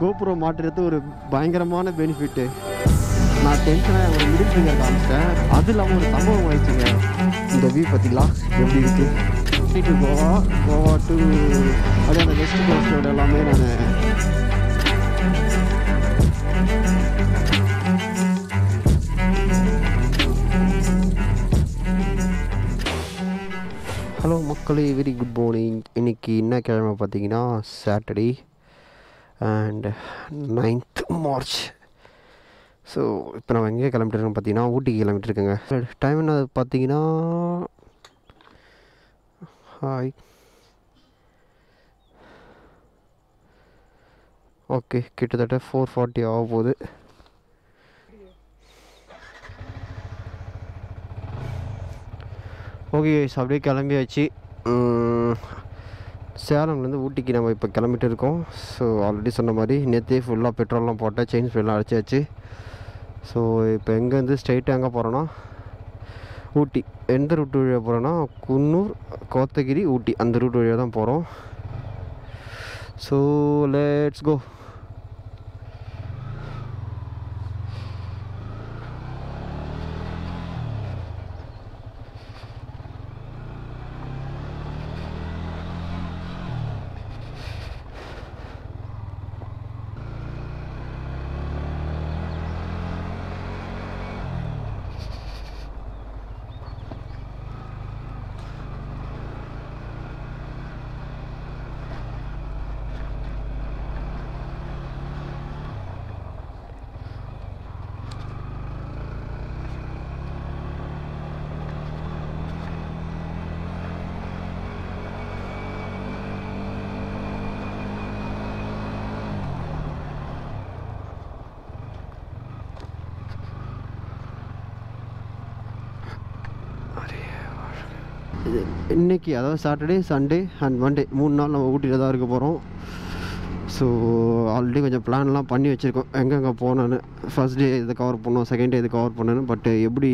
GoPro மாட்டுறது ஒரு பயங்கரமான benefit. நான் டென்ஷனாக ஒரு மிடில் ஃபிங்கர் காமிச்சிட்டேன். அது இல்லாமல் ஒரு சம்பவம் ஆயிடுச்சுங்க. இந்த வியூ பார்த்தீங்களா எப்படி இருக்கு? டு கோவா டு அப்படியே அந்த வெஸ்ட் கோஸ்டோட எல்லாமே நான் ஹலோ மக்களே, வெரி குட் மார்னிங். இன்றைக்கி என்ன கிழமை பார்த்தீங்கன்னா Saturday and 9th March. So இப்போ நம்ம எங்கே கிளம்பிட்டுருக்கோம் பார்த்தீங்கன்னா ஊட்டிக்கு கிளம்பிட்டுருக்கேங்க. டைம் என்ன பார்த்தீங்கன்னா ஓகே கிட்டத்தட்ட 4:40 ஆக போகுது. ஓகே அப்படியே கிளம்பியாச்சு. சேலம்லேருந்து ஊட்டிக்கு நம்ம இப்போ கிளம்பிட்டு இருக்கோம். ஸோ ஆல்ரெடி சொன்ன மாதிரி நேற்றே ஃபுல்லாக பெட்ரோல்லாம் போட்டேன், செயின் ஃபுல்லாக அடிச்சாச்சு. ஸோ இப்போ எங்கேருந்து ஸ்ட்ரைட்டாக எங்கே போகிறோன்னா ஊட்டி. எந்த ரூட் வழியாக போகிறோன்னா குன்னூர், கோத்தகிரி, ஊட்டி அந்த ரூட் வழியாக தான் போகிறோம். So let's go. இன்றைக்கி அதாவது சாட்டர்டே, சண்டே அண்ட் மண்டே 3 நாள் நம்ம ஊட்டியில் தான் இருக்க போகிறோம். ஸோ ஆல்ரெடி கொஞ்சம் பிளான்லாம் பண்ணி வச்சுருக்கோம் எங்கெங்கே போனோன்னு. ஃபஸ்ட் டே இதை கவர் பண்ணோம், செகண்ட் டே இது கவர் பண்ணணும். பட்டு எப்படி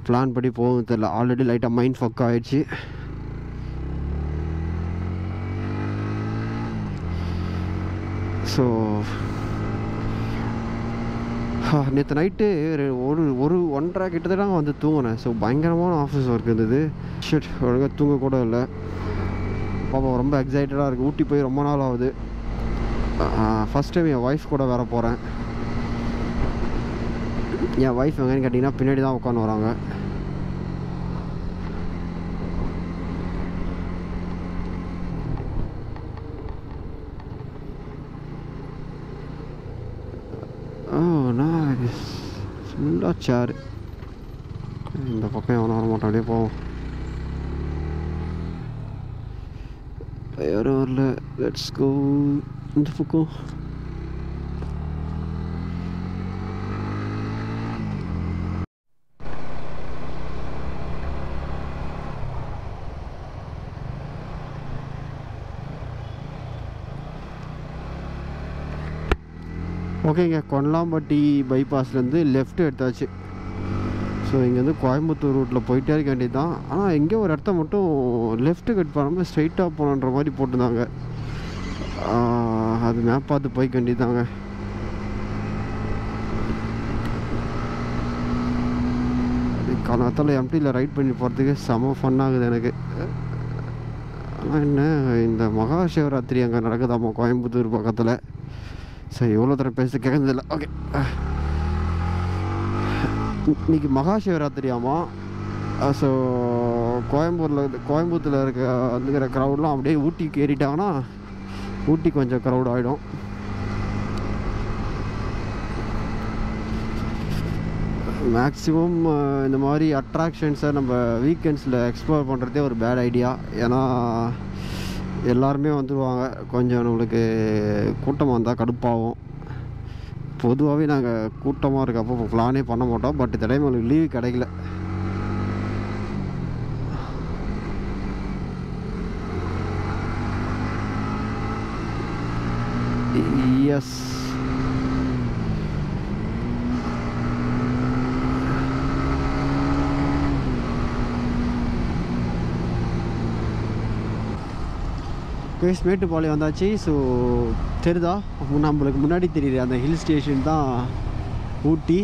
பிளான் படி போகும் தெரியல. ஆல்ரெடி லைட்டாக மைண்ட் ஃபக் ஆகிடுச்சு. ஸோ நேற்று நைட்டு ஒரு 1:30 கிட்டத்தட்ட வந்து தூங்கினேன். ஸோ பயங்கரமான ஆஃபீஸ் ஒர்க் இருந்தது. ஷிட் ஒழுங்காக தூங்க கூட இல்லை. பாப்பா ரொம்ப எக்ஸைட்டடாக இருக்குது. ஊட்டி போய் ரொம்ப நாள் ஆகுது. ஃபஸ்ட் டைம் என் ஒய்ஃப் கூட வேற போகிறேன். என் ஒய்ஃப் எங்கேன்னு கேட்டிங்கன்னா பின்னாடி தான் உட்காந்து வராங்க. ஃபுல்லாக சேரு. இந்த பக்கம் எவனும் வர மாட்டான். அப்படியே போவோம். யாரும் வரல. Let's go. இந்த பக்கம் ஓகேங்க. கொல்லாம்பட்டி பைபாஸ்லேருந்து லெஃப்ட் எடுத்தாச்சு. ஸோ இங்கேருந்து கோயம்புத்தூர் ரூட்டில் போயிட்டே இருக்க வேண்டியது தான். ஆனால் எங்கேயோ ஒரு இடத்த மட்டும் லெஃப்ட்டு கட் பண்ணாமல் ஸ்ட்ரைட்டாக போகணுன்ற மாதிரி போட்டுருந்தாங்க. அது மேப் பார்த்து போய்க்க வேண்டியது தாங்க. காலத்தில் எம்டியில் ரைட் பண்ணி போகிறதுக்கு செம ஃபன்னாகுது எனக்கு. ஆனால் என்ன இந்த மகா சிவராத்திரி அங்கே நடக்குதாம்மா கோயம்புத்தூர் பக்கத்தில். சரி எவ்வளோ தடவை பேச கேட்கறதில்ல. ஓகே, இன்னைக்கு மகா சிவராத்திரியாமா. ஸோ கோயம்புத்தூரில் இருக்கிற க்ரௌட்லாம் அப்படியே ஊட்டிக்கு ஏறிட்டாங்கன்னா ஊட்டி கொஞ்சம் க்ரௌட் ஆகிடும். மேக்ஸிமம் இந்த மாதிரி அட்ராக்ஷன்ஸை நம்ம வீக்கெண்ட்ஸில் எக்ஸ்ப்ளோர் பண்ணுறதே ஒரு பேட் ஐடியா. ஏன்னா எல்லாருமே வந்துடுவாங்க. கொஞ்சம் நம்மளுக்கு கூட்டமாக இருந்தால் கடுப்பாகும். பொதுவாகவே நாங்கள் கூட்டமாக இருக்கப்போ பிளானே பண்ண மாட்டோம். பட் இந்த டைம் எங்களுக்கு லீவு கிடைக்கல. எஸ், கேஸ் மேட்டுப்பாளையம் வந்தாச்சு. ஸோ தெரியுதா நம்மளுக்கு முன்னாடி தெரியுது அந்த ஹில் ஸ்டேஷன் தான் ஊட்டி.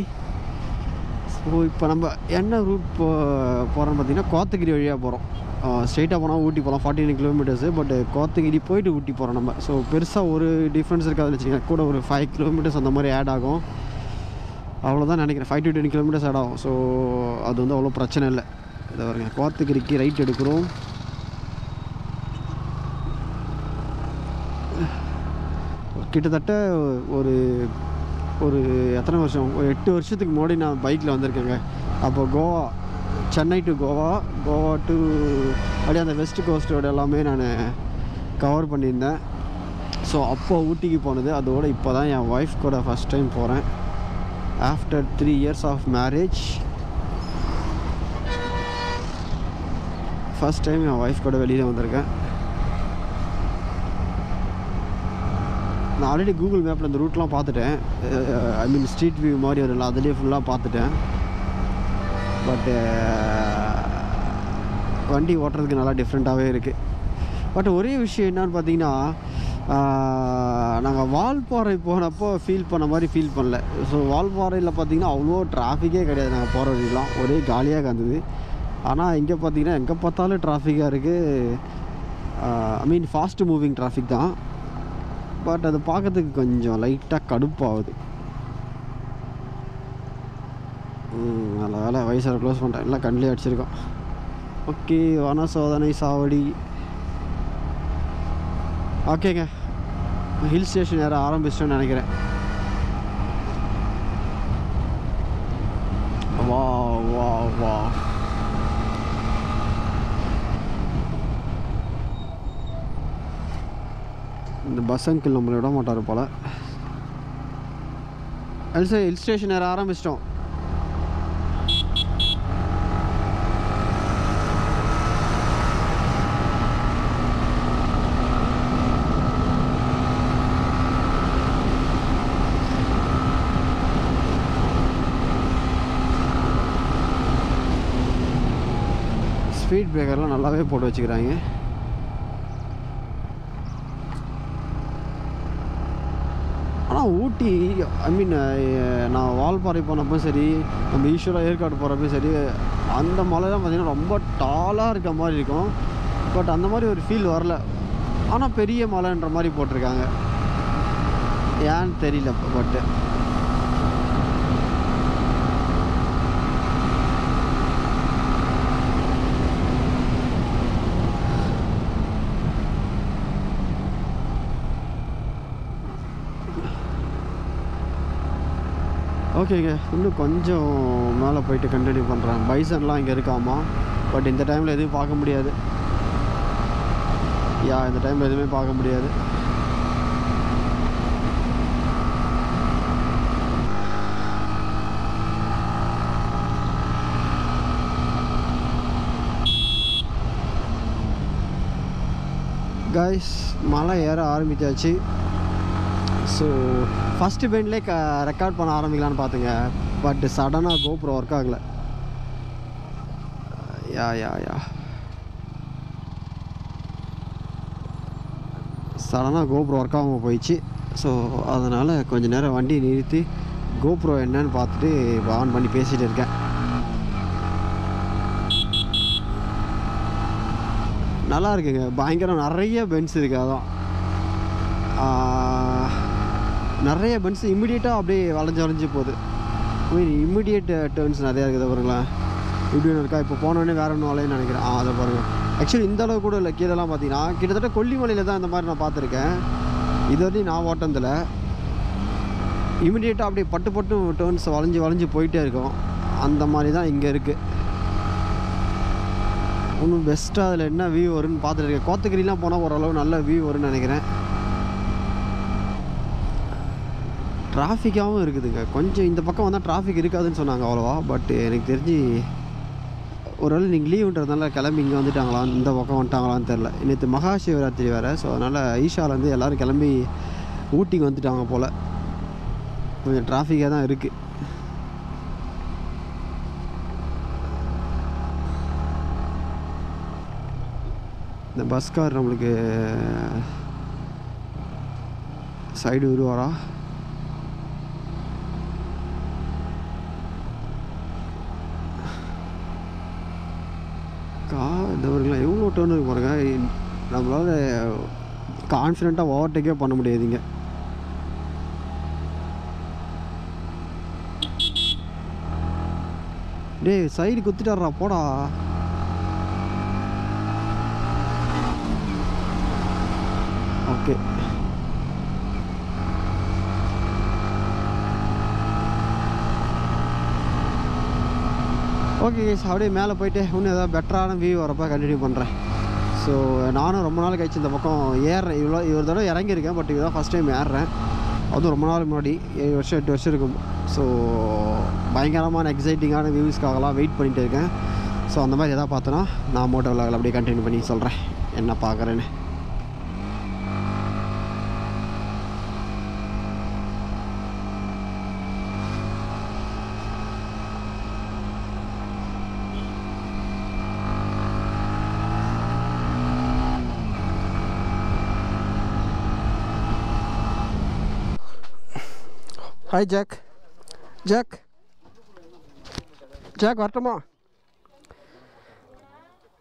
ஸோ இப்போ நம்ம என்ன ரூட் போகிறோன்னு பார்த்தீங்கன்னா கோத்தகிரி வழியாக போகிறோம். ஸ்ட்ரெயிட்டாக போனால் ஊட்டி போகலாம், 49 கிலோமீட்டர்ஸு. பட் கோத்தகிரி போயிட்டு ஊட்டி போகிறோம் நம்ம. ஸோ பெருசாக ஒரு டிஃப்ரென்ஸ் இருக்காதுன்னு வச்சுக்கோங்க. கூட ஒரு 5 கிலோமீட்டர்ஸ் அந்த மாதிரி ஆட் ஆகும், அவ்வளோதான் நினைக்கிறேன். 5 to 10 கிலோமீட்டர்ஸ் ஆட் ஆகும். ஸோ அது வந்து அவ்வளோ பிரச்சனை இல்லை. இதை வருங்க, கோத்தகிரிக்கு ரைட் எடுக்கிறோம். கிட்டத்தட்ட ஒரு ஒரு எத்தனை வருஷம், ஒரு 8 வருஷத்துக்கு முன்னாடி நான் பைக்கில் வந்திருக்கேங்க. அப்போ கோவா, சென்னை டு கோவா, கோவா டு அப்படியே அந்த வெஸ்ட் கோஸ்ட்டோட எல்லாமே நான் கவர் பண்ணியிருந்தேன். ஸோ அப்போ ஊட்டிக்கு போனது. அதோடு இப்போ தான் என் ஒய்ஃப் கூட ஃபஸ்ட் டைம் போகிறேன் after 3 years of marriage. First time என் ஒய்ஃப் கூட வெளியில் வந்திருக்கேன். நான் ஆல்ரெடி கூகுள் மேப்பில் இந்த ரூட்லாம் பார்த்துட்டேன். ஐ மீன் ஸ்ட்ரீட் வியூ மாதிரி வரல, அதுலேயே ஃபுல்லாக பார்த்துட்டேன். பட்டு வண்டி ஓட்டுறதுக்கு நல்லா டிஃப்ரெண்ட்டாகவே இருக்குது. பட் ஒரே விஷயம் என்னன்னு பார்த்தீங்கன்னா, நாங்கள் வால்பாறை போனப்போ ஃபீல் பண்ண மாதிரி ஃபீல் பண்ணல. ஸோ வால்பாறையில் பார்த்திங்கன்னா அவ்வளோ டிராஃபிக்கே கிடையாது. நாங்கள் போகிற வழியெலாம் ஒரே காலியாக இருந்தது. ஆனால் இங்கே பார்த்திங்கன்னா எங்கே பார்த்தாலும் டிராஃபிக்காக இருக்குது. ஐ மீன் ஃபாஸ்ட் மூவிங் டிராஃபிக் தான். பட் அது பார்க்கறதுக்கு கொஞ்சம் லைட்டாக கடுப்பாகுது. நல்ல வேலை வயசாக க்ளோஸ் பண்ணிட்டேன், எல்லாம் கண்ணிலே அடிச்சிருக்கோம். ஓகே, வன சோதனை சாவடி. ஓகேங்க, ஹில் ஸ்டேஷன் ஏற ஆரம்பிச்சிட்டோன்னு நினைக்கிறேன். வா வா வா இந்த பஸ் அங்கிள் நம்மளை விட மாட்டார் போல். சார் ஹில் ஸ்டேஷன் ஏற ஆரம்பிச்சிட்டோம். ஸ்பீட் பிரேக்கர்லாம் நல்லாவே போட்டு வச்சுக்கிறாங்க. ஆனால் ஊட்டி, ஐ மீன் நான் வால்பாறை போனப்போ சரி, நம்ம ஈஸ்வரா ஏற்காடு போகிறப்போ சரி, அந்த மலைலாம் பார்த்திங்கன்னா ரொம்ப டாலாக இருக்க மாதிரி இருக்கும். பட் அந்த மாதிரி ஒரு ஃபீல் வரல. ஆனால் பெரிய மலைன்ற மாதிரி போட்டிருக்காங்க, ஏன்னு தெரியல. பட்டு ஓகேங்க, இன்னும் கொஞ்சம் மேலே போயிட்டு கண்டினியூ பண்ணுறேன். பைசன்லாம் இங்கே இருக்காமா, பட் இந்த டைமில் எதுவும் பார்க்க முடியாது. இந்த டைமில் எதுவுமே பார்க்க முடியாது. கைஸ், மலை ஏற ஆரம்பித்தாச்சு. ஸோ ஃபஸ்ட்டு பெண்ட்லேயே ரெக்கார்ட் பண்ண ஆரம்பிக்கலான்னு பார்த்துங்க. பட் சடனாக கோப்ரோ ஒர்க் ஆகலை. சடனாக கோப்ரோ ஒர்க் ஆகாமல் போயிடுச்சு. ஸோ அதனால் கொஞ்சம் நேரம் வண்டி நிறுத்தி கோப்ரோ என்னன்னு பார்த்துட்டு இப்போ ஆன் பண்ணி பேசிகிட்டு இருக்கேன். நல்லா இருக்குங்க, பயங்கரம். நிறைய பென்ஸ் இருக்குது. அதான் நிறைய பென்ஸ் இம்மிடியேட்டாக அப்படியே வளைஞ்சு போகுது. இம்மிடியேட் டேர்ன்ஸ் நிறையா இருக்குது பாருங்களேன். இப்படி ஒன்று இருக்கா. இப்போ போனோடனே வேறு ஒன்று வளையன்னு நினைக்கிறேன். அதை பாருங்கள். ஆக்சுவலி இந்த அளவு கூட இல்லை. கீழெல்லாம் பார்த்தீங்கன்னா கிட்டத்தட்ட கொல்லிமலையில் தான் இந்த மாதிரி நான் பார்த்துருக்கேன். இது வரையும் நான் ஓட்டந்தில் இம்மிடியேட்டாக அப்படியே பட்டு டேர்ன்ஸ் வளைஞ்சு போயிட்டே இருக்கும். அந்த மாதிரி தான் இங்கே இருக்குது. இன்னும் பெஸ்ட்டாக அதில் என்ன வியூ வரும்னு பார்த்துட்டு இருக்கேன். கோத்தகிரிலாம் போனால் ஓரளவு நல்ல வியூ வரும்னு நினைக்கிறேன். டிராஃபிக்காகவும் இருக்குதுங்க. கொஞ்சம் இந்த பக்கம் வந்தால் டிராஃபிக் இருக்காதுன்னு சொன்னாங்க அவ்வளோவா. பட் எனக்கு தெரிஞ்சு ஒருவேளை நீங்கள் லீவுன்றதுனால கிளம்பி இங்கே வந்துட்டாங்களான்னு, இந்த பக்கம் வந்துட்டாங்களான்னு தெரில. நேற்று மகா சிவராத்திரி வேறு. ஸோ அதனால் ஈஷாலேருந்து எல்லோரும் கிளம்பி ஊட்டிக்கு வந்துட்டாங்க போல். கொஞ்சம் டிராஃபிக்காக தான் இருக்குது. இந்த பஸ் கார் நம்மளுக்கு சைடு வருவாரா? இந்த மாதிரிலாம் எவ்வளோ டேர்ன் இருக்கு பாருங்க. நம்மளால் கான்ஃபிடெண்ட்டாக ஓவர்டேக்கே பண்ண முடியாதுங்க. டேய் சைடு குத்திட்டாரா போடா. ஓகே ஓகே அப்படியே மேலே போயிட்டு இன்னும் ஏதாவது பெட்டரான வியூ வரப்போ கண்டினியூ பண்ணுறேன். ஸோ நானும் ரொம்ப நாள் கழிச்சு இந்த பக்கம் ஏறுறேன். இவ்வளோ தடவை இறங்கியிருக்கேன், பட் இதுதான் ஃபஸ்ட் டைம் ஏறுறேன். அதுவும் ரொம்ப நாள் முன்னாடி 7 வருஷம் 8 வருஷம் இருக்கும். ஸோ பயங்கரமான எக்ஸைட்டிங்கான வியூஸ்க்காகலாம் வெயிட் பண்ணிகிட்டு இருக்கேன். ஸோ அந்த மாதிரி எதாவது பார்த்தோன்னா நான் மோட்டோ விலாகில் அப்படியே கண்டினியூ பண்ணி சொல்கிறேன் என்ன பார்க்குறேன்னு. Hi jack. ஜாக் ஜாக் வரட்டுமா?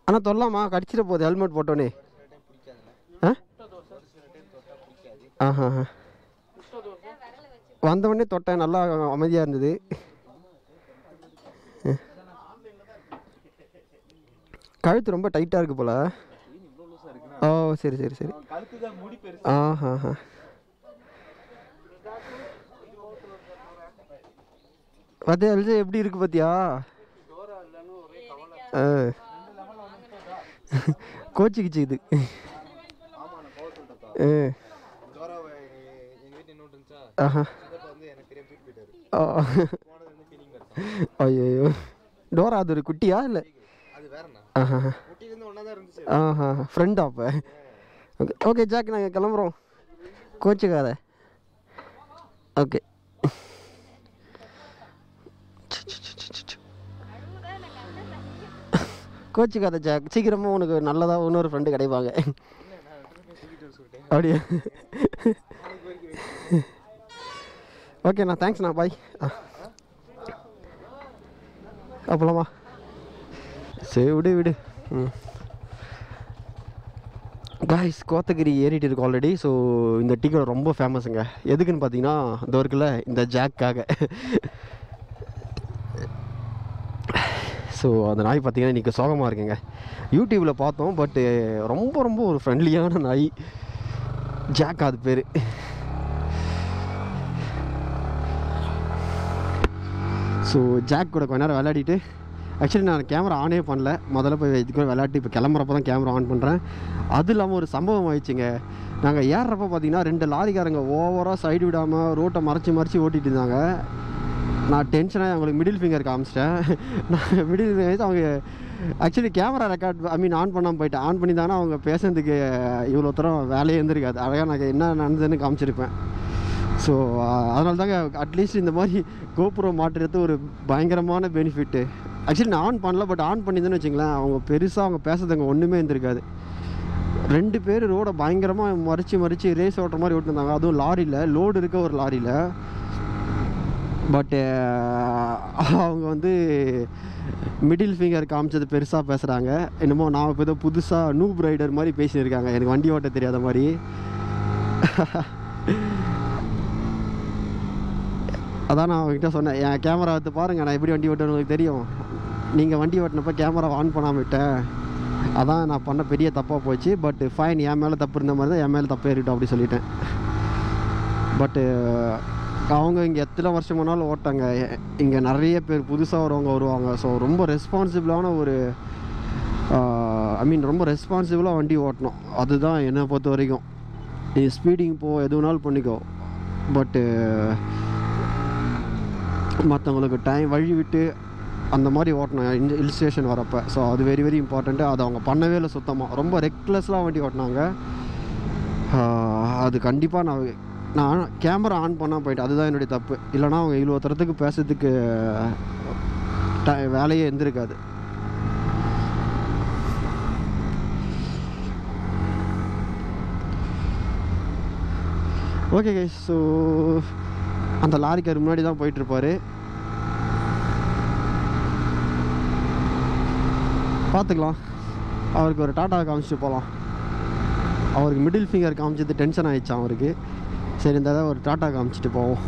அண்ணா தொல்லாமா கடிச்சிட போகுது ஹெல்மெட் போட்டோன்னே. ஆஹா வந்தவொடனே தொட்டேன், நல்லா அமைதியாக இருந்தது. கழுத்து ரொம்ப டைட்டாக இருக்குது போல். ஓ சரி சரி சரி. ஆஹா பார்த்தியா எல்ஜி எப்படி இருக்குது பார்த்தியா? கோச்சிக்கிச்சு. ஐயோ டோரா அது ஒரு குட்டியா இல்லை? ஃப்ரெண்டா அப்போ? ஓகே ஓகே ஜாக் நாங்கள் கிளம்புறோம், கோச்சிக்காத. ஓகே கோச்சிக்காத ஜாக், சீக்கிரமாக உனக்கு நல்லதாக இன்னொரு ஃப்ரெண்டு கிடைப்பாங்க. அப்படியா? ஓகேண்ணா தேங்க்ஸ்ண்ணா பாய். அப்பலாமா? சரி விடு விடு. காய்ஸ் கோத்தகிரி ஏறிட்டு இருக்கு ஆல்ரெடி. ஸோ இந்த டீ கடை ரொம்ப ஃபேமஸுங்க. எதுக்குன்னு பார்த்தீங்கன்னா இந்த ஒர்க்கில் இந்த ஜாக்காக. ஸோ அந்த நாய் பார்த்தீங்கன்னா இன்றைக்கி சோகமாக இருக்குங்க. யூடியூப்பில் பார்த்தோம், பட்டு ரொம்ப ரொம்ப ஒரு ஃப்ரெண்ட்லியான நாய், ஜாக் அது பேர். ஸோ ஜாக் கூட கொஞ்ச நேரம் விளையாடிட்டு, ஆக்சுவலி நான் கேமரா ஆனே பண்ணல, முதல்ல போய் இது கூட விளையாட்டு இப்போ கிளம்புறப்ப தான் கேமரா ஆன் பண்ணுறேன். அது இல்லாமல் ஒரு சம்பவம் ஆயிடுச்சுங்க. நாங்கள் ஏறுறப்ப பார்த்தீங்கன்னா 2 லாரிக்காரங்க ஓவராக சைடு விடாமல் ரோட்டை மறைச்சி ஓட்டிகிட்டு இருந்தாங்க. நான் டென்ஷனாக அவங்களுக்கு மிடில் ஃபிங்கர் காமிச்சிட்டேன். நான் மிடில் ஃபிங்கர் அவங்க ஆக்சுவலி கேமரா ரெக்கார்ட் ஆன் பண்ணாமல் போயிட்டேன். ஆன் பண்ணி தானே அவங்க பேசுறதுக்கு இவ்வளோ தூரம் வேலையே இருந்திருக்காது. அழகாக நான் என்ன நடந்ததுன்னு காமிச்சிருப்பேன். ஸோ அதனால தாங்க அட்லீஸ்ட் இந்த மாதிரி கோபுரோ மாட்டுறது ஒரு பயங்கரமான பெனிஃபிட்டு. ஆக்சுவலி நான் ஆன் பண்ணல, பட் ஆன் பண்ணியிருந்தேன்னு வச்சுங்களேன், அவங்க பெருசாக அவங்க பேசுறதுங்க ஒன்றுமே இருந்திருக்காது. 2 பேர் ரோடை பயங்கரமாக மறித்து ரேஸ் ஓட்டுற மாதிரி ஓட்டுருந்தாங்க. அதுவும் லாரியில், லோடு இருக்க ஒரு லாரியில். பட்டு அவங்க வந்து மிடில் ஃபிங்கர் காமிச்சது பெருசாக பேசுகிறாங்க. என்னமோ நான் இப்போ ஏதோ புதுசாக நூப் ரைடர் மாதிரி பேசியிருக்காங்க, எனக்கு வண்டி ஓட்ட தெரியாத மாதிரி. அதான் நான் அவங்ககிட்ட சொன்னேன், என் கேமரா எடுத்து பாருங்கள், நான் எப்படி வண்டி ஓட்டுன்னு உங்களுக்கு தெரியும். நீங்கள் வண்டி ஓட்டினப்போ கேமரா ஆன் பண்ணாமல் விட்டேன், அதான் நான் பண்ண பெரிய தப்பாக போச்சு. பட்டு ஃபைன், என் மேலே தப்பு இருந்த மாதிரி தான் என் மேலே தப்பு ஏறிட்டோம் அப்படி சொல்லிட்டேன். பட்டு அவங்க இங்கே எத்தனை வருஷம் முன்னாலும் ஓட்டாங்க. இங்கே நிறைய பேர் புதுசாக வருவாங்க. ஸோ ரொம்ப ரெஸ்பான்சிபிளான ஒரு ரொம்ப ரெஸ்பான்சிபிளாக வண்டி ஓட்டணும். அதுதான் என்னை பொறுத்த வரைக்கும். நீ ஸ்பீடிங் போ, எது வேணாலும் பண்ணிக்கோ, பட்டு மற்றவங்களுக்கு டைம் வழி விட்டு அந்த மாதிரி ஓட்டணும் ஹில் ஸ்டேஷன் வரப்போ. ஸோ அது வெரி வெரி இம்பார்ட்டண்ட்டு. அது அவங்க பண்ணவே இல்லை சுத்தமாக. ரொம்ப ரெக்லெஸ்லாம் வண்டி ஓட்டினாங்க. அது கண்டிப்பாக நான் கேமரா ஆன் பண்ணால் போயிட்டேன், அதுதான் என்னுடைய தப்பு. இல்லைனா அவங்க இவ்வளோ தரத்துக்கு பேசுறதுக்கு வேலையே இருந்திருக்காது. ஓகே கைஸ், ஸோ அந்த லாரிக்கார் முன்னாடி தான் போயிட்டுருப்பார். பார்த்துக்கலாம். அவருக்கு ஒரு டாட்டா காமிச்சிட்டு போகலாம். அவருக்கு மிடில் ஃபிங்கர் காமிச்சது டென்ஷன் ஆகிடுச்சான் அவருக்கு. சரி, இந்த ஒரு டாட்டா காமிச்சிட்டு போவோம்.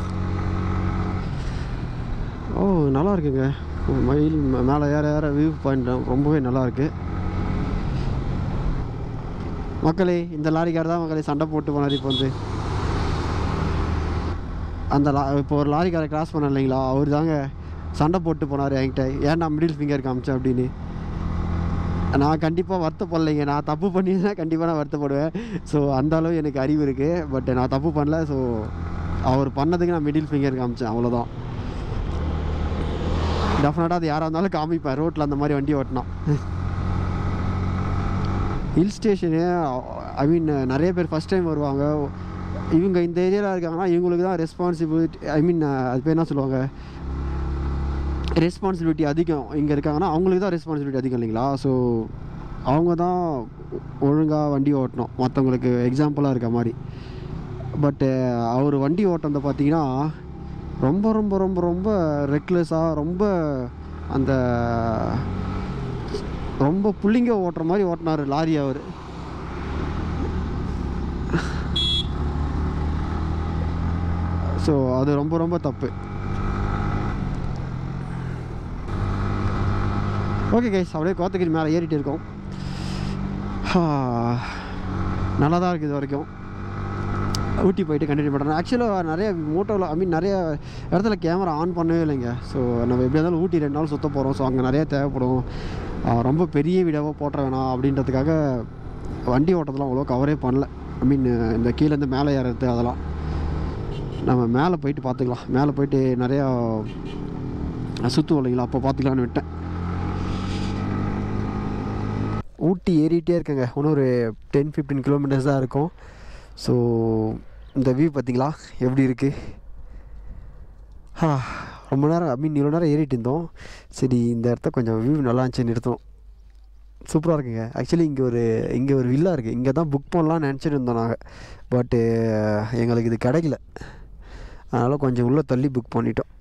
ஓ, நல்லா இருக்குங்க. மயில் மேலே ஏற வியூ பாயிண்ட் ரொம்பவே நல்லாயிருக்கு. மக்களே, இந்த லாரிக்கார் தான் மக்களே சண்டை போட்டு போனார். இப்போ வந்து அந்த இப்போ ஒரு லாரிக்காரை கிராஸ் பண்ண இல்லைங்களா, அவர் தாங்க சண்டை போட்டு போனார் என்கிட்ட. ஏன்டா மிடில் ஃபிங்கர் காமிச்சேன் அப்படின்னு. நான் கண்டிப்பாக வருத்தப்படலைங்க. நான் தப்பு பண்ணியிருந்தா கண்டிப்பாக நான் வருத்தப்படுவேன். ஸோ அந்த அளவு எனக்கு அறிவு இருக்குது. பட் நான் தப்பு பண்ணல. ஸோ அவர் பண்ணதுக்கு நான் மிடில் ஃபிங்கர் காமிச்சேன், அவ்வளோதான். டெஃபினட்டாக அது யாராக இருந்தாலும் காமிப்பேன் ரோட்டில் அந்த மாதிரி வண்டி ஓட்டினான். ஹில் ஸ்டேஷனு, ஐ மீன் நிறைய பேர் ஃபஸ்ட் டைம் வருவாங்க. இவங்க இந்த ஏரியாவில் இருக்காங்கன்னா இவங்களுக்கு தான் ரெஸ்பான்சிபிலிட்டி, ஐ மீன் அது பேர் என்ன சொல்லுவாங்க, ரெஸ்பான்சிபிலிட்டி அதிகம். இங்கே இருக்காங்கன்னா அவங்களுக்கு தான் ரெஸ்பான்சிபிலிட்டி அதிகம் இல்லைங்களா. ஸோ அவங்க தான் ஒழுங்காக வண்டி ஓட்டணும், மற்றவங்களுக்கு எக்ஸாம்பிளாக இருக்க மாதிரி. பட்டு அவர் வண்டி ஓட்டுறத பார்த்தீங்கன்னா ரொம்ப ரொம்ப ரொம்ப ரொம்ப ரெக்லெஸ்ஸாக, ரொம்ப அந்த ரொம்ப புள்ளிங்க ஓட்டுற மாதிரி ஓட்டினார் லாரி அவர். ஸோ அது ரொம்ப ரொம்ப தப்பு. ஓகே கைஸ், அப்படியே கோத்தகிரி மேலே ஏறிட்டு இருக்கோம். நல்லா தான் இருக்குது இது வரைக்கும். ஊட்டி போயிட்டு கண்டினியூ பண்ணுறேன். ஆக்சுவலாக நிறைய மோட்டோவில், ஐ மீன் நிறைய இடத்துல கேமரா ஆன் பண்ணவே இல்லைங்க. ஸோ நம்ம எப்படி இருந்தாலும் ஊட்டி 2 நாள் சுற்ற போகிறோம். ஸோ அங்கே நிறைய தேவைப்படும். ரொம்ப பெரிய வீடியோவாக போட்டுற வேணாம் அப்படின்றதுக்காக வண்டி ஓட்டத்தெல்லாம் அவ்வளோ கவரே பண்ணல. ஐ மீன் இந்த கீழேருந்து மேலே ஏறுறது அதெல்லாம் நம்ம மேலே போயிட்டு பார்த்துக்கலாம். மேலே போயிட்டு நிறையா சுற்றுவோம் இல்லைங்களா, அப்போ பார்த்துக்கலான்னு விட்டேன். ஊட்டி ஏறிட்டே இருக்குங்க. இன்னும் ஒரு 10-15 கிலோமீட்டர்ஸ் தான் இருக்கும். ஸோ இந்த வியூ பார்த்திங்களா எப்படி இருக்குது. ரொம்ப நேரம், ஐ மீன் இவ்வளோ நேரம் ஏறிட்டு இருந்தோம். சரி, இந்த இடத்த கொஞ்சம் வியூ நல்லா இருந்துச்சு நிறுத்தணும். சூப்பராக இருக்குங்க. ஆக்சுவலி இங்கே ஒரு வில்லா இருக்குது. இங்கே தான் புக் பண்ணலான்னு நினச்சிட்டு இருந்தோம் நாங்கள். பட்டு எங்களுக்கு இது கிடைக்கல. அதனால் கொஞ்சம் உள்ளே தள்ளி புக் பண்ணிட்டோம்.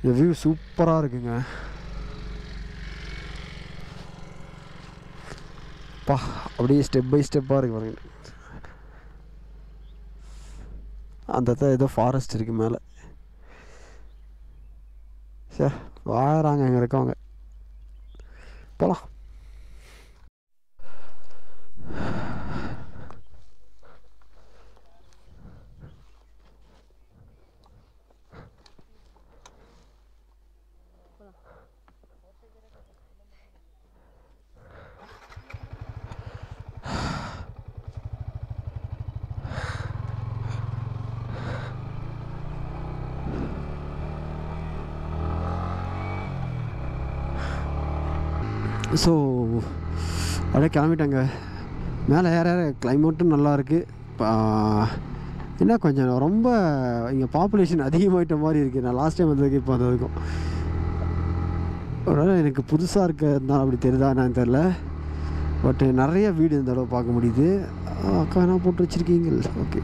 இந்த வியூ சூப்பராக இருக்குங்க. பா, அப்படியே ஸ்டெப் பை ஸ்டெப்பாக இருக்குது பாருங்க. அந்த ஏதோ ஃபாரஸ்ட் இருக்குது மேலே. சார் வாராங்க இங்கே இருக்கவங்க. போகலாம். ஸோ அப்படியே கிளம்பிட்டாங்க. மேலே ஏற கிளைமேட்டும் நல்லாயிருக்கு. என்ன கொஞ்சம் ரொம்ப இங்கே பாப்புலேஷன் அதிகமாகிட்ட மாதிரி இருக்குது. நான் லாஸ்ட் டைம் வந்ததுக்கு இப்போ வந்ததுக்கும் ஒரு எனக்கு புதுசாக இருக்கிறதுனால அப்படி தெரியுதா என்னன்னு தெரில. பட் நிறைய வீடு இந்த தடவை பார்க்க முடியுது. அக்கா என்ன போட்டு வச்சுருக்கீங்க. Okay,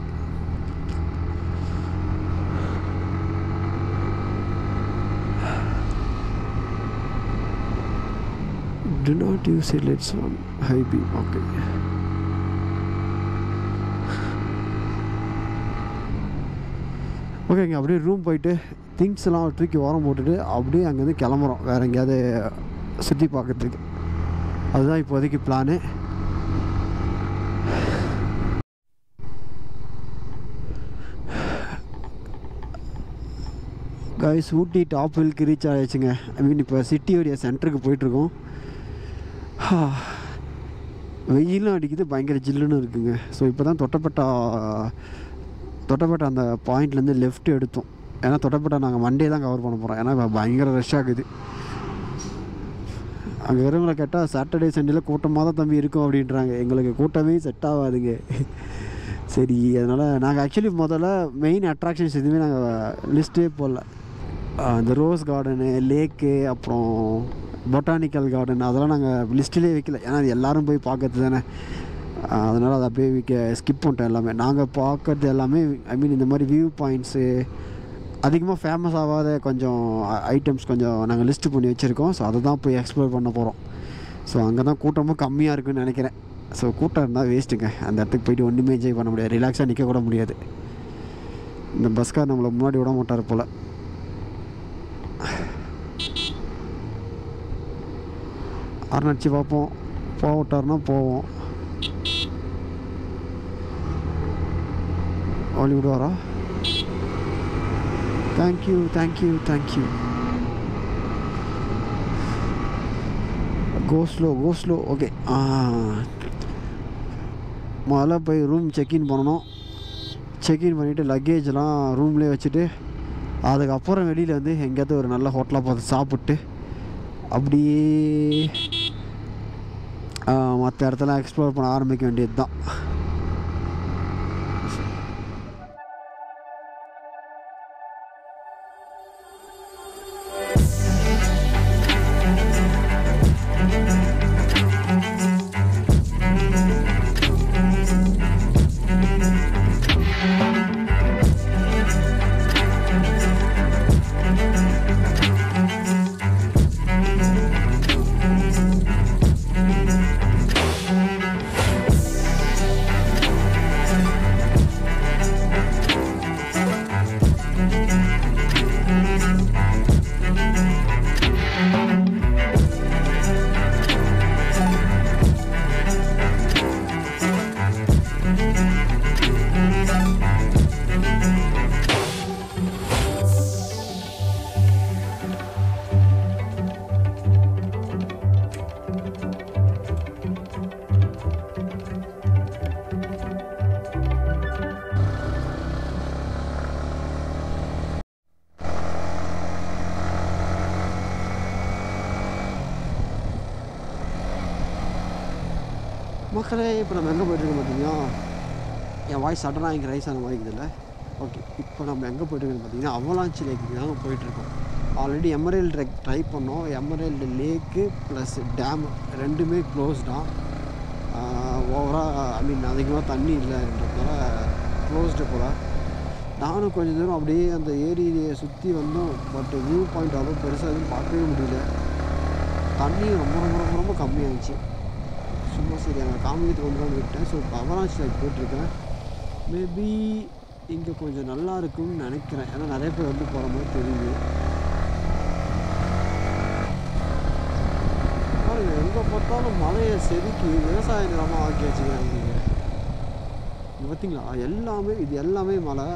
do not use headlights on high beam. Okay, ஓகேங்க. அப்படியே ரூம் போயிட்டு திங்ஸ் எல்லாம் தூக்கி ஓரம் போட்டுட்டு அப்படியே அங்கேருந்து கிளம்புறோம் வேறு எங்கேயாவது சுற்றி பார்க்குறதுக்கு. அதுதான் இப்போதைக்கு பிளானு. கைஸ், ஊட்டி டாப் ஹில்க்கு ரீச் ஆகிடுச்சுங்க. ஐ மீன் இப்போ சிட்டியோடைய சென்டருக்கு போயிட்டுருக்கோம். வெயிலும் அடிக்குது, பயங்கர ஜில்லுன்னு இருக்குங்க. ஸோ இப்போ தான் தொட்டப்பட்டா அந்த பாயிண்ட்லேருந்து லெஃப்ட் எடுத்தோம். ஏன்னா தொட்டப்பட்டா நாங்கள் மண்டே தான் கவர் பண்ண போகிறோம். ஏன்னா பயங்கர ரஷ் ஆகுது. அங்கே வரவங்களை கேட்டால் சாட்டர்டே சண்டேல கூட்டமாக தான் தம்பி இருக்கும் அப்படின்றாங்க. எங்களுக்கு கூட்டமே செட் ஆகாதுங்க. சரி, அதனால் நாங்கள் ஆக்சுவலி முதல்ல மெயின் அட்ராக்ஷன்ஸ் எதுவுமே நாங்கள் லிஸ்ட்டே போடல. இந்த ரோஸ் கார்டனு, லேக்கு, அப்புறம் பொட்டானிக்கல் கார்டன் அதெல்லாம் நாங்கள் லிஸ்ட்டிலே வைக்கல. ஏன்னா அது எல்லோரும் போய் பார்க்கறது தானே. அதனால் அதை அப்படியே ஸ்கிப் பண்ணிட்டோம் எல்லாமே. நாங்கள் பார்க்குறது எல்லாமே ஐ மீன் இந்த மாதிரி வியூ பாயிண்ட்ஸு அதிகமாக ஃபேமஸ் ஆகாத கொஞ்சம் ஐட்டம்ஸ் கொஞ்சம் நாங்கள் லிஸ்ட்டு பண்ணி வச்சுருக்கோம். ஸோ அதை தான் போய் எக்ஸ்ப்ளோர் பண்ண போகிறோம். ஸோ அங்கே தான் கூட்டமும் கம்மியாக இருக்குதுன்னு நினைக்கிறேன். ஸோ கூட்டம் இருந்தால் வேஸ்ட்டுங்க. அந்த இடத்துக்கு போய்ட்டு ஒன்றுமே என்ஜாய் பண்ண முடியாது, ரிலாக்ஸாக நிற்க கூட முடியாது. இந்த பஸ்கார் நம்மளை முன்னாடி விட மாட்டார் போல். அரைநடிச்சு பார்ப்போம், போக விட்டார்னா போவோம். ஒளி விடுவாரா? Thank you thank you thank you. Go slow. Okay. முதல்ல போய் ரூம் செக்இன் பண்ணணும். செக்இன் பண்ணிவிட்டு லக்கேஜெலாம் ரூம்லேயே வச்சுட்டு அதுக்கப்புறம் வெளியில் வந்து எங்கேயாவது ஒரு நல்ல ஹோட்டலாக பார்த்து சாப்பிட்டு அப்படியே மற்ற இடத்துல எக்ஸ்ப்ளோர் பண்ண ஆரம்பிக்க வேண்டியது தான். மக்களே, இப்போ நம்ம எங்கே போய்ட்டுருக்கோம் பார்த்தீங்கன்னா, என் வாய்ஸ் சடனாக இங்கே ரைஸ் ஆன மாதிரி இருக்குதுல்ல. ஓகே, இப்போ நம்ம எங்கே போய்ட்டுருக்கோன்னு பார்த்தீங்கன்னா அவலாஞ்சி லேக்கு தாங்க போயிட்டுருக்கோம். ஆல்ரெடி எமரல்டு ட்ரை பண்ணோம். எமரல்டு லேக்கு ப்ளஸ் டேம் ரெண்டுமே க்ளோஸ் தான். ஓவராக ஐ மீன் அதிகமாக தண்ணி இல்லைன்றதுனால க்ளோஸ்டு போல். நானும் கொஞ்சம் தூரம் அப்படியே அந்த ஏரியை சுற்றி வந்தோம். பட் வியூ பாயிண்ட் அவ்வளோ பெருசாக எதுவும் பார்க்கவே முடியல. தண்ணியும் ரொம்ப ரொம்ப ரொம்ப ரொம்ப கம்மியாகிடுச்சு. சும்மா சரி அங்கே காமிக்கிறதுக்கு வந்து விட்டேன். ஸோ இப்போ அவலாஞ்சி லேக் போயிட்டுருக்கேன். மேபி இங்கே கொஞ்சம் நல்லா இருக்கும்னு நினைக்கிறேன். ஏன்னா நிறைய பேர் வந்து போகிற மாதிரி தெரியுது. பாருங்கள், எங்கே பார்த்தாலும் மலையை செதுக்கி விவசாய நிலமாக ஆக்கி வச்சுக்கிறாங்க. இங்கே பார்த்தீங்களா, இது எல்லாமே மலை.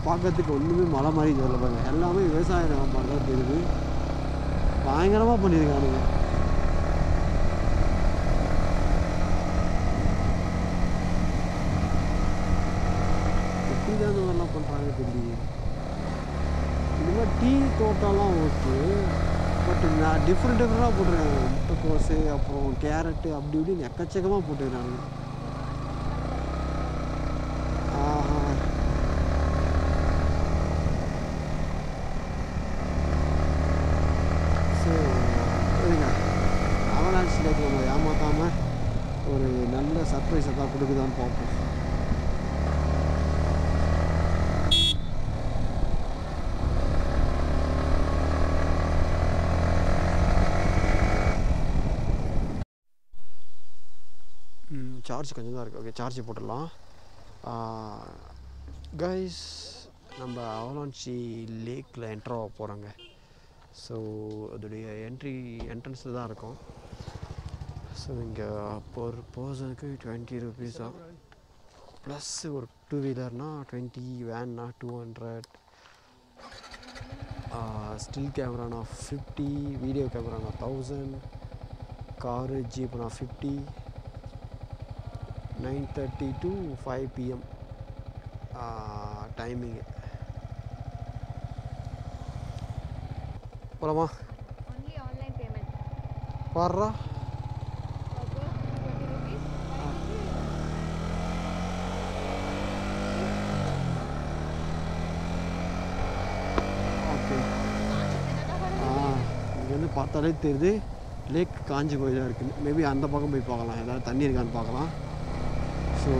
பார்க்கறதுக்கு ஒன்றுமே மலை மாதிரி தெரியல. பாருங்க, எல்லாமே விவசாய நிலம் மாதிரி தான் தெரியுது. பயங்கரமாக பண்ணியிருக்கானுங்க. எப்படி தான் இந்த மாதிரிலாம் பண்ணுறாங்க தெரியல. இந்த மாதிரி டீ தோட்டம்லாம் ஓகே, பட் நான் டிஃப்ரெண்ட்டாக போட்டுருக்காங்க. முட்டைக்கோஸு, அப்புறம் கேரட்டு, அப்படி இப்படின்னு எக்கச்சக்கமாக போட்டுருக்காங்க. ஸோ இருங்க, அவலாஞ்சி லேக் நம்ம ஏமாற்றாமல் ஒரு நல்ல சர்ப்ரைஸை தான் கொடுக்குதான்னு பார்ப்போம். சார்ஜ் கொஞ்சம் தான் இருக்குது. ஓகே, சார்ஜ் போட்டுடலாம். கைஸ், நம்ம அவலாஞ்சி லேக்கில் என்ட்ரு ஆக போகிறோங்க. ஸோ அதோடைய என்ட்ரன்ஸில் தான் இருக்கும். ஸோ இங்கே ஒரு பர்சனுக்கு 20 rupees தான். ப்ளஸ் ஒரு 2 வீலர்னால் 20, வேன்னா 200, ஸ்டில் கேமரானா 50, வீடியோ கேமரானா 1000, காரு ஜீப்னா 50. 9:30 to 5 PM டைமிங்கு. போலாமா? வர்றா ஓகே. இங்கேருந்து பார்த்தாலே தெரியுது லேக் காஞ்சி போய் தான் இருக்குது. மேபி அந்த பக்கம் போய் பார்க்கலாம், ஏதாவது தண்ணி இருக்கான்னு பார்க்கலாம். ஸோ